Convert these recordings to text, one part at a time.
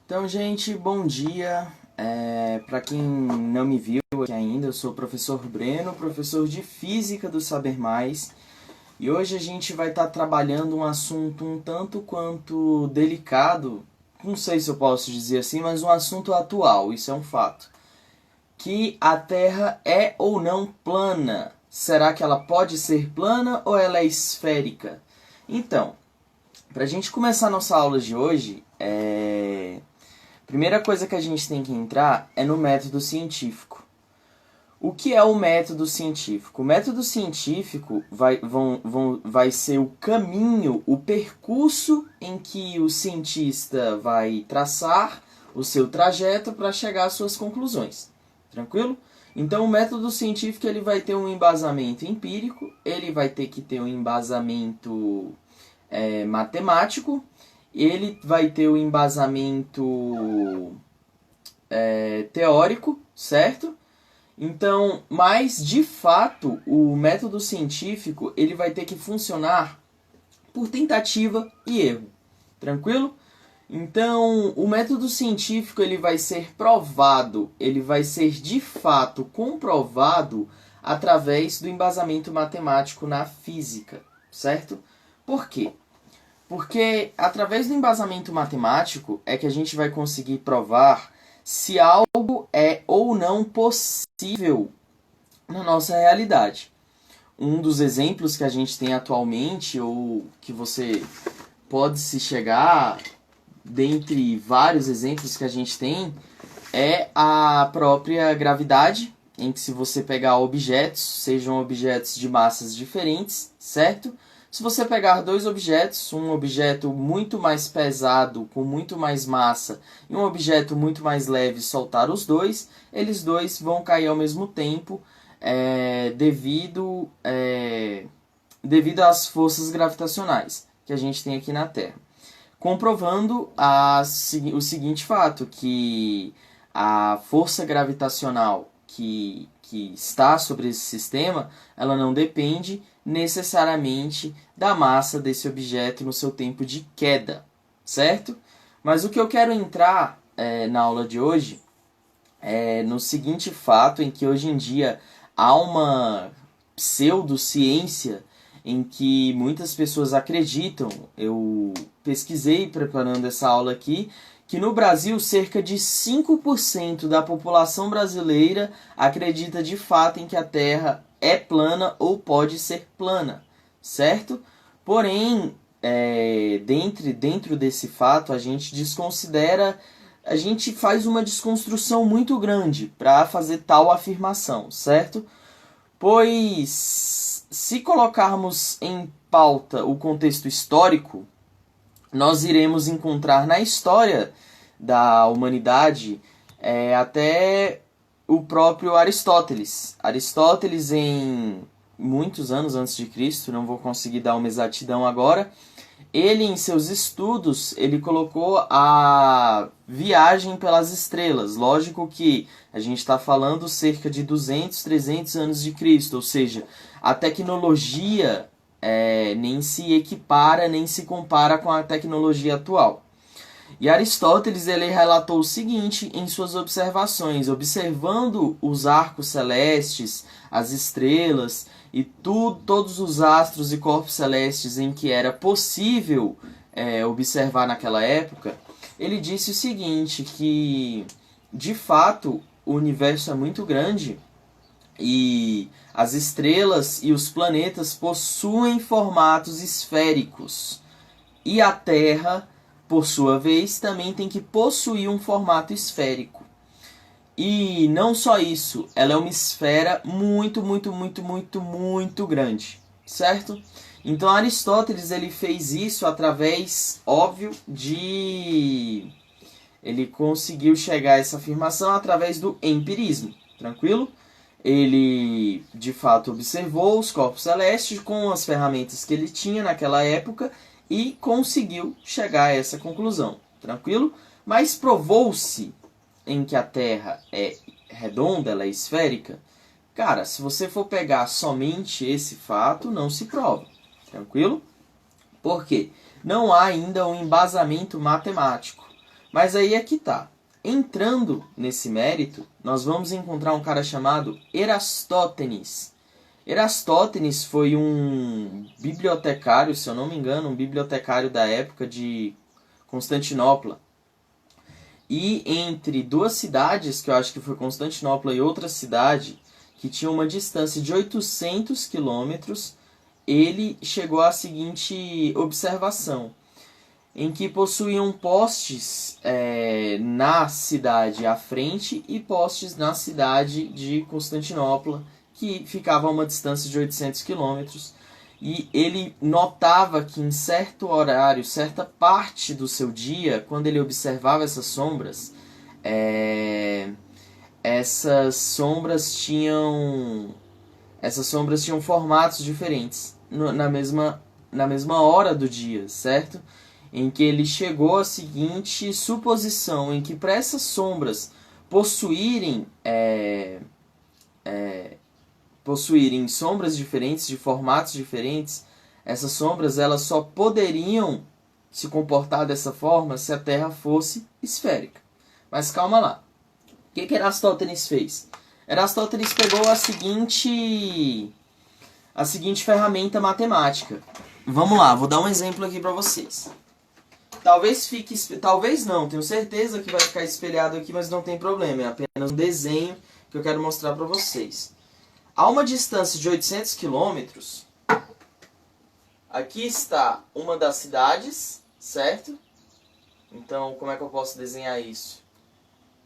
Então, gente, bom dia. Para quem não me viu aqui ainda, eu sou o professor Breno, professor de Física do Saber Mais. E hoje a gente vai estar trabalhando um assunto um tanto quanto delicado, não sei se eu posso dizer assim, mas um assunto atual, isso é um fato. Que a Terra é ou não plana? Será que ela pode ser plana ou ela é esférica? Então, para a gente começar nossa aula de hoje, primeira coisa que a gente tem que entrar é no método científico. O que é o método científico? O método científico vai ser o caminho, o percurso em que o cientista vai traçar o seu trajeto para chegar às suas conclusões. Tranquilo? Então, o método científico ele vai ter um embasamento empírico, ele vai ter que ter um embasamento matemático, ele vai ter o embasamento teórico, certo? Então, mas de fato, o método científico ele vai ter que funcionar por tentativa e erro, tranquilo? Então, o método científico ele vai ser provado, ele vai ser de fato comprovado através do embasamento matemático na física, certo? Por quê? Porque através do embasamento matemático é que a gente vai conseguir provar se algo é ou não possível na nossa realidade. Um dos exemplos que a gente tem atualmente, ou que você pode se chegar, dentre vários exemplos que a gente tem, é a própria gravidade, em que se você pegar objetos, sejam objetos de massas diferentes, certo? Se você pegar dois objetos, um objeto muito mais pesado, com muito mais massa, e um objeto muito mais leve, soltar os dois, eles dois vão cair ao mesmo tempo devido às forças gravitacionais que a gente tem aqui na Terra. Comprovando o seguinte fato, que a força gravitacional que está sobre esse sistema, ela não depende necessariamente da massa desse objeto no seu tempo de queda, certo? Mas o que eu quero entrar na aula de hoje é no seguinte fato, em que hoje em dia há uma pseudociência em que muitas pessoas acreditam. Eu pesquisei preparando essa aula aqui, que no Brasil cerca de 5% da população brasileira acredita de fato em que a Terra é plana ou pode ser plana, certo? Porém, dentro desse fato, a gente desconsidera, a gente faz uma desconstrução muito grande para fazer tal afirmação, certo? Pois, se colocarmos em pauta o contexto histórico, nós iremos encontrar na história da humanidade até o próprio Aristóteles. Aristóteles, em muitos anos antes de Cristo, não vou conseguir dar uma exatidão agora, ele, em seus estudos, ele colocou a viagem pelas estrelas. Lógico que a gente está falando cerca de 200, 300 anos de Cristo, ou seja, a tecnologia nem se equipara, nem se compara com a tecnologia atual. E Aristóteles ele relatou o seguinte em suas observações: observando os arcos celestes, as estrelas e todos os astros e corpos celestes em que era possível observar naquela época, ele disse o seguinte, que de fato o universo é muito grande e as estrelas e os planetas possuem formatos esféricos. E a Terra, por sua vez, também tem que possuir um formato esférico. E não só isso, ela é uma esfera muito, muito, muito, muito, muito grande, certo? Então Aristóteles ele fez isso através, óbvio, de... Ele conseguiu chegar a essa afirmação através do empirismo, tranquilo? Ele, de fato, observou os corpos celestes com as ferramentas que ele tinha naquela época e conseguiu chegar a essa conclusão, tranquilo? Mas provou-se em que a Terra é redonda, ela é esférica? Cara, se você for pegar somente esse fato, não se prova, tranquilo? Por quê? Não há ainda um embasamento matemático. Mas aí é que tá. Entrando nesse mérito, nós vamos encontrar um cara chamado Erastótenes. Erastótenes foi um bibliotecário, se eu não me engano, um bibliotecário da época de Constantinopla. E entre duas cidades, que eu acho que foi Constantinopla e outra cidade, que tinha uma distância de 800 quilômetros, ele chegou à seguinte observação, em que possuíam postes na cidade à frente e postes na cidade de Constantinopla, que ficava a uma distância de 800 quilômetros. E ele notava que em certo horário, certa parte do seu dia, quando ele observava essas sombras tinham formatos diferentes na mesma hora do dia, certo? Em que ele chegou à seguinte suposição, em que para essas sombras possuírem sombras diferentes, de formatos diferentes, essas sombras elas só poderiam se comportar dessa forma se a Terra fosse esférica. Mas calma lá. O que Erastótenes fez? Erastótenes pegou a seguinte ferramenta matemática. Vamos lá, vou dar um exemplo aqui para vocês. Talvez não, tenho certeza que vai ficar espelhado aqui, mas não tem problema. É apenas um desenho que eu quero mostrar para vocês. A uma distância de 800 quilômetros, aqui está uma das cidades, certo? Então, como é que eu posso desenhar isso?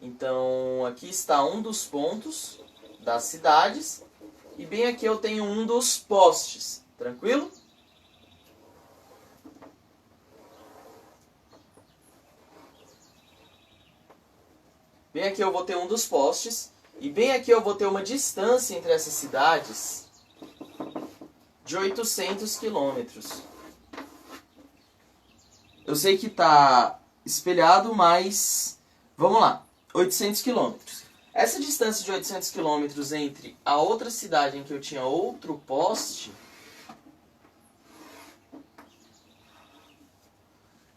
Então, aqui está um dos pontos das cidades e bem aqui eu tenho um dos postes, tranquilo? Bem aqui eu vou ter um dos postes e bem aqui eu vou ter uma distância entre essas cidades de 800 quilômetros. Eu sei que está espelhado, mas vamos lá. 800 quilômetros. Essa distância de 800 quilômetros entre a outra cidade em que eu tinha outro poste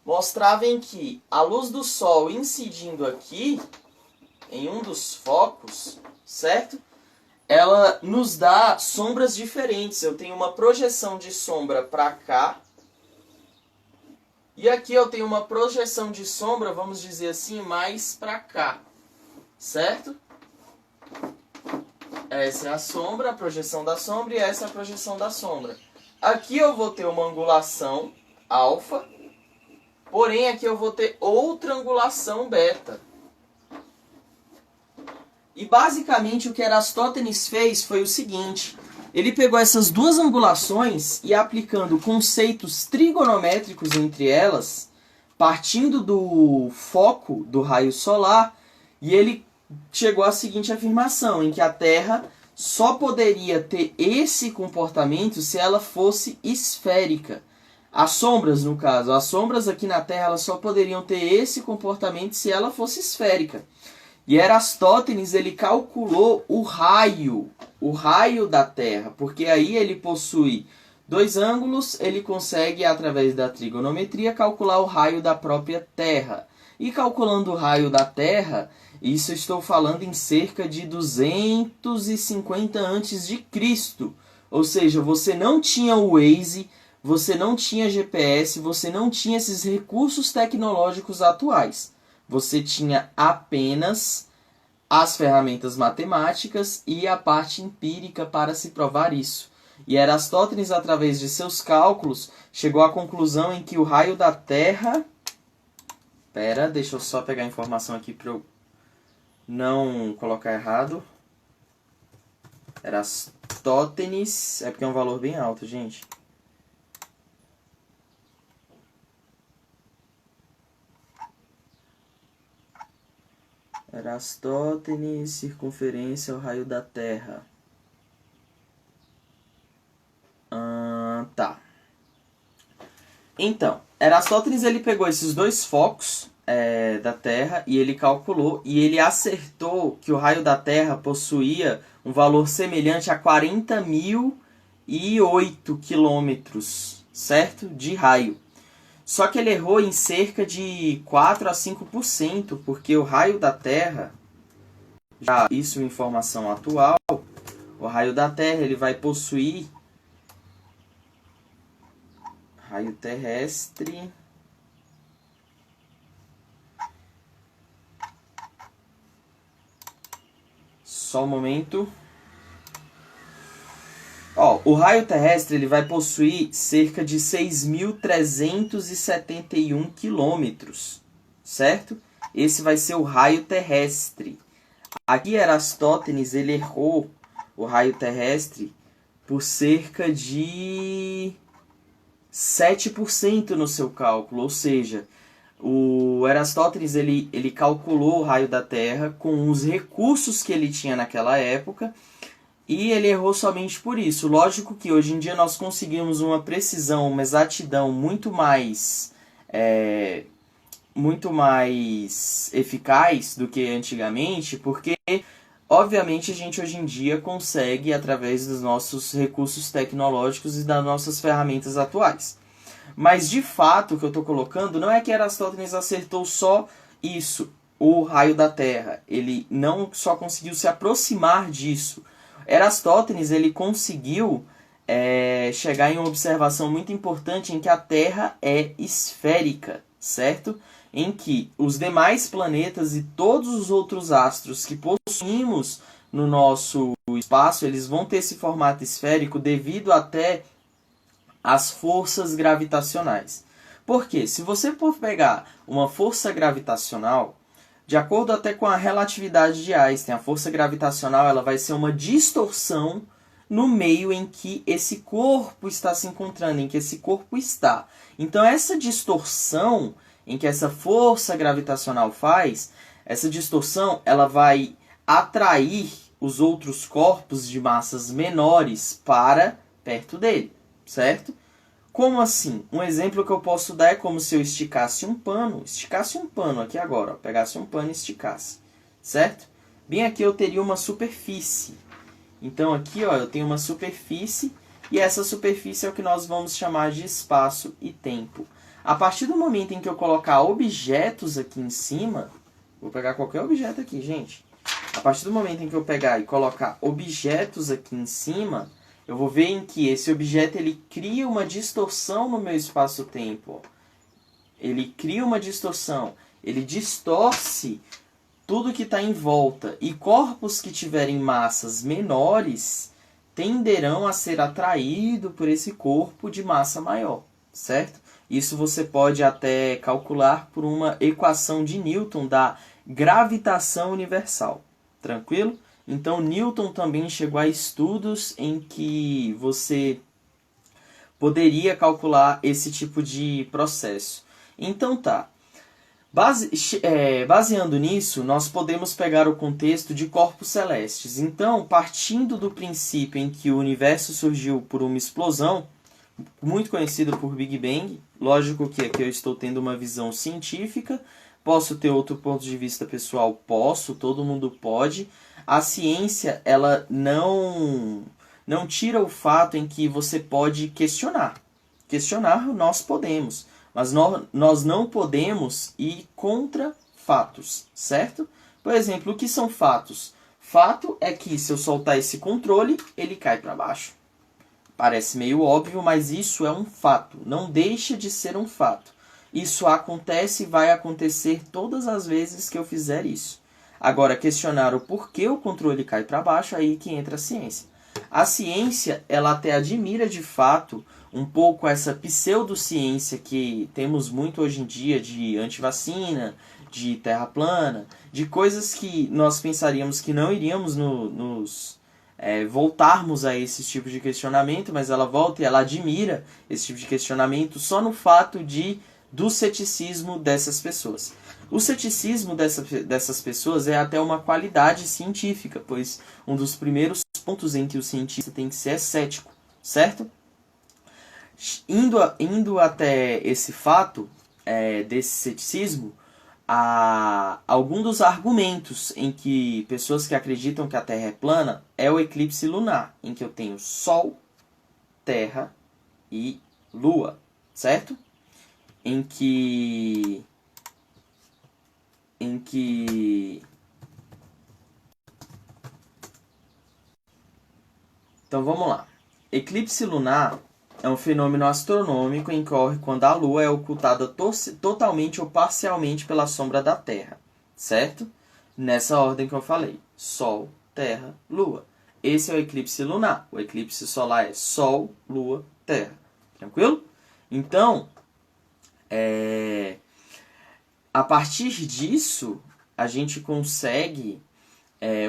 mostrava em que a luz do sol incidindo aqui em um dos focos, certo? Ela nos dá sombras diferentes. Eu tenho uma projeção de sombra para cá. E aqui eu tenho uma projeção de sombra, vamos dizer assim, mais para cá. Certo? Essa é a sombra, a projeção da sombra, e essa é a projeção da sombra. Aqui eu vou ter uma angulação alfa, porém aqui eu vou ter outra angulação beta. E basicamente o que Erastótenes fez foi o seguinte: ele pegou essas duas angulações e aplicando conceitos trigonométricos entre elas, partindo do foco do raio solar, e ele chegou à seguinte afirmação, em que a Terra só poderia ter esse comportamento se ela fosse esférica. As sombras, no caso, as sombras aqui na Terra elas só poderiam ter esse comportamento se ela fosse esférica. E Erastótenes ele calculou o raio da Terra, porque aí ele possui dois ângulos, ele consegue, através da trigonometria, calcular o raio da própria Terra. E calculando o raio da Terra, isso estou falando em cerca de 250 a.C. Ou seja, você não tinha o Waze, você não tinha GPS, você não tinha esses recursos tecnológicos atuais. Você tinha apenas as ferramentas matemáticas e a parte empírica para se provar isso. E Erastótenes, através de seus cálculos, chegou à conclusão em que o raio da Terra... deixa eu só pegar a informação aqui para eu não colocar errado. Erastótenes... É porque é um valor bem alto, gente. Erastótenes, circunferência ao raio da Terra. Tá. Então, Erastótenes ele pegou esses dois focos da Terra e ele calculou e ele acertou que o raio da Terra possuía um valor semelhante a 40.008 quilômetros, certo? De raio. Só que ele errou em cerca de 4 a 5%, porque o raio da Terra, já isso é informação atual, o raio da Terra ele vai possuir raio terrestre. Só um momento. O raio terrestre ele vai possuir cerca de 6.371 quilômetros, certo? Esse vai ser o raio terrestre. Aqui Erastótenes ele errou o raio terrestre por cerca de 7% no seu cálculo, ou seja, o Erastótenes ele calculou o raio da Terra com os recursos que ele tinha naquela época e ele errou somente por isso. Lógico que hoje em dia nós conseguimos uma precisão, uma exatidão muito mais eficaz do que antigamente, porque obviamente a gente hoje em dia consegue através dos nossos recursos tecnológicos e das nossas ferramentas atuais. Mas de fato o que eu estou colocando não é que Aristóteles acertou só isso, o raio da Terra. Ele não só conseguiu se aproximar disso. Aristóteles ele conseguiu chegar em uma observação muito importante em que a Terra é esférica, certo? Em que os demais planetas e todos os outros astros que possuímos no nosso espaço, eles vão ter esse formato esférico devido até às forças gravitacionais. Por quê? Se você for pegar uma força gravitacional, de acordo até com a relatividade de Einstein, a força gravitacional ela vai ser uma distorção no meio em que esse corpo está se encontrando, em que esse corpo está. Então essa distorção em que essa força gravitacional faz, essa distorção ela vai atrair os outros corpos de massas menores para perto dele, certo? Como assim? Um exemplo que eu posso dar é como se eu esticasse um pano aqui agora, pegasse um pano e esticasse, certo? Bem aqui eu teria uma superfície. Então aqui eu tenho uma superfície e essa superfície é o que nós vamos chamar de espaço e tempo. A partir do momento em que eu colocar objetos aqui em cima, vou pegar qualquer objeto aqui, gente. A partir do momento em que eu pegar e colocar objetos aqui em cima, eu vou ver em que esse objeto ele cria uma distorção no meu espaço-tempo. Ele cria uma distorção, ele distorce tudo que está em volta. E corpos que tiverem massas menores tenderão a ser atraídos por esse corpo de massa maior, certo? Isso você pode até calcular por uma equação de Newton da gravitação universal. Tranquilo? Então, Newton também chegou a estudos em que você poderia calcular esse tipo de processo. Então, tá. Baseando nisso, nós podemos pegar o contexto de corpos celestes. Então, partindo do princípio em que o universo surgiu por uma explosão, muito conhecido por Big Bang, lógico que aqui eu estou tendo uma visão científica, posso ter outro ponto de vista pessoal? Posso, todo mundo pode. A ciência, ela não tira o fato em que você pode questionar. Questionar nós podemos, mas nós não podemos ir contra fatos, certo? Por exemplo, o que são fatos? Fato é que se eu soltar esse controle, ele cai para baixo. Parece meio óbvio, mas isso é um fato. Não deixa de ser um fato. Isso acontece e vai acontecer todas as vezes que eu fizer isso. Agora, questionar o porquê o controle cai para baixo, aí que entra a ciência. A ciência, ela até admira de fato um pouco essa pseudociência que temos muito hoje em dia de antivacina, de terra plana, de coisas que nós pensaríamos que não iríamos voltarmos a esse tipo de questionamento, mas ela volta e ela admira esse tipo de questionamento só no fato do ceticismo dessas pessoas. O ceticismo dessas pessoas é até uma qualidade científica, pois um dos primeiros pontos em que o cientista tem que ser é cético, certo? Indo até esse fato desse ceticismo, algum dos argumentos em que pessoas que acreditam que a Terra é plana é o eclipse lunar, em que eu tenho Sol, Terra e Lua, certo? em que Então vamos lá. Eclipse lunar é um fenômeno astronômico que ocorre quando a Lua é ocultada totalmente ou parcialmente pela sombra da Terra, certo? Nessa ordem que eu falei: Sol, Terra, Lua. Esse é o eclipse lunar. O eclipse solar é Sol, Lua, Terra. Tranquilo? Então, a partir disso, a gente consegue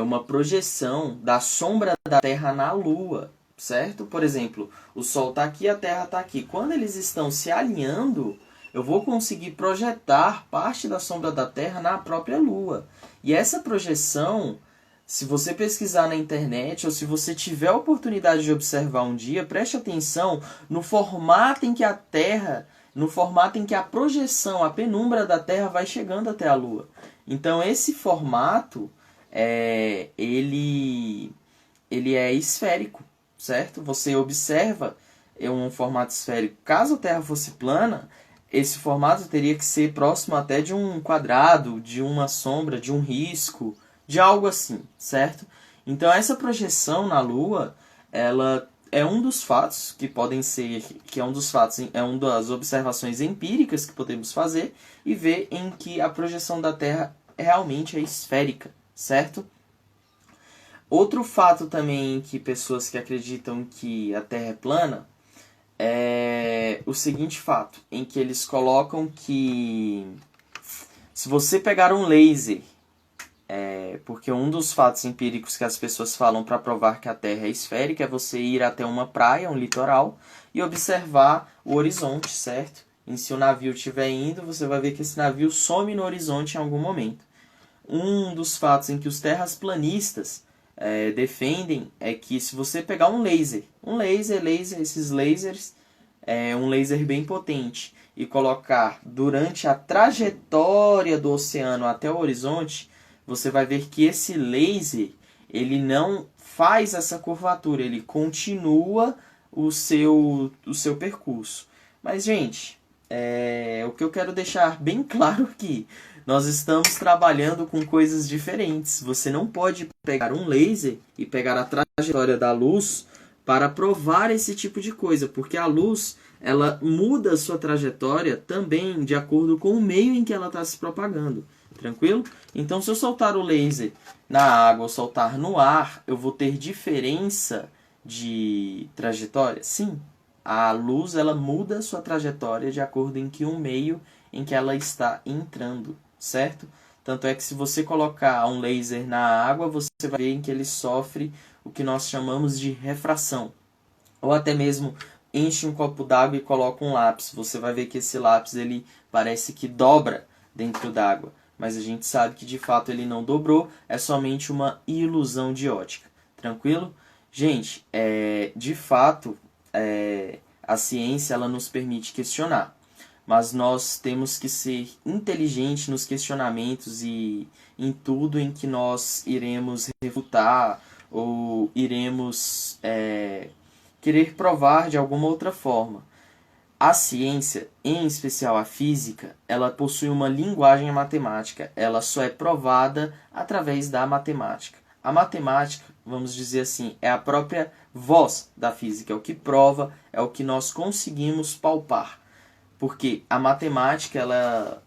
uma projeção da sombra da Terra na Lua, certo? Por exemplo, o Sol está aqui, a Terra está aqui. Quando eles estão se alinhando, eu vou conseguir projetar parte da sombra da Terra na própria Lua. E essa projeção, se você pesquisar na internet ou se você tiver a oportunidade de observar um dia, preste atenção no formato em que a Terra, no formato em que a projeção, a penumbra da Terra vai chegando até a Lua. Então esse formato ele é esférico, certo? Você observa um formato esférico. Caso a Terra fosse plana, esse formato teria que ser próximo até de um quadrado, de uma sombra, de um risco, de algo assim, certo? Então essa projeção na Lua, ela é um dos fatos que podem ser, que é um dos fatos, é uma das observações empíricas que podemos fazer e ver em que a projeção da Terra realmente é esférica, certo? Outro fato também que pessoas que acreditam que a Terra é plana é o seguinte fato, em que eles colocam que se você pegar um laser, porque um dos fatos empíricos que as pessoas falam para provar que a Terra é esférica é você ir até uma praia, um litoral, e observar o horizonte, certo? E se o navio estiver indo, você vai ver que esse navio some no horizonte em algum momento. Um dos fatos em que os terraplanistas defendem é que se você pegar um laser, esses lasers, um laser bem potente, e colocar durante a trajetória do oceano até o horizonte, você vai ver que esse laser ele não faz essa curvatura, ele continua o seu percurso. Mas, gente, o que eu quero deixar bem claro aqui, nós estamos trabalhando com coisas diferentes. Você não pode pegar um laser e pegar a trajetória da luz para provar esse tipo de coisa, porque a luz ela muda a sua trajetória também de acordo com o meio em que ela está se propagando. Tranquilo? Então, se eu soltar o laser na água ou soltar no ar, eu vou ter diferença de trajetória? Sim. A luz ela muda a sua trajetória de acordo em que um meio em que ela está entrando, certo? Tanto é que se você colocar um laser na água, você vai ver que ele sofre o que nós chamamos de refração. Ou até mesmo enche um copo d'água e coloca um lápis. Você vai ver que esse lápis ele parece que dobra dentro d'água. Mas a gente sabe que de fato ele não dobrou, é somente uma ilusão de ótica. Tranquilo? Gente, de fato, a ciência ela nos permite questionar. Mas nós temos que ser inteligentes nos questionamentos e em tudo em que nós iremos refutar ou iremos querer provar de alguma outra forma. A ciência, em especial a física, ela possui uma linguagem matemática. Ela só é provada através da matemática. A matemática, vamos dizer assim, é a própria voz da física. É o que prova, é o que nós conseguimos palpar. Porque a matemática,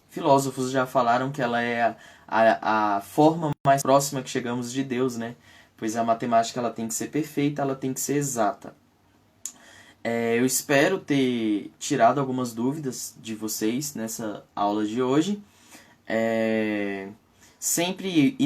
filósofos já falaram que ela é a forma mais próxima que chegamos de Deus, né? Pois a matemática ela tem que ser perfeita, ela tem que ser exata. Eu espero ter tirado algumas dúvidas de vocês nessa aula de hoje. Sempre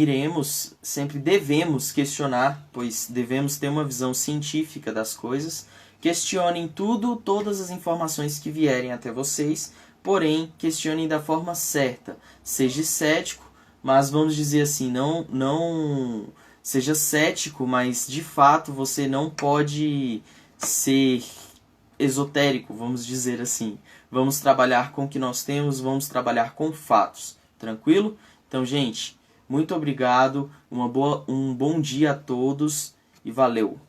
devemos questionar, pois devemos ter uma visão científica das coisas. Questionem tudo, todas as informações que vierem até vocês, porém, questionem da forma certa. Seja cético, mas vamos dizer assim, não seja cético, mas de fato você não pode ser esotérico, vamos dizer assim. Vamos trabalhar com o que nós temos, vamos trabalhar com fatos. Tranquilo? Então, gente, muito obrigado, um bom dia a todos e valeu!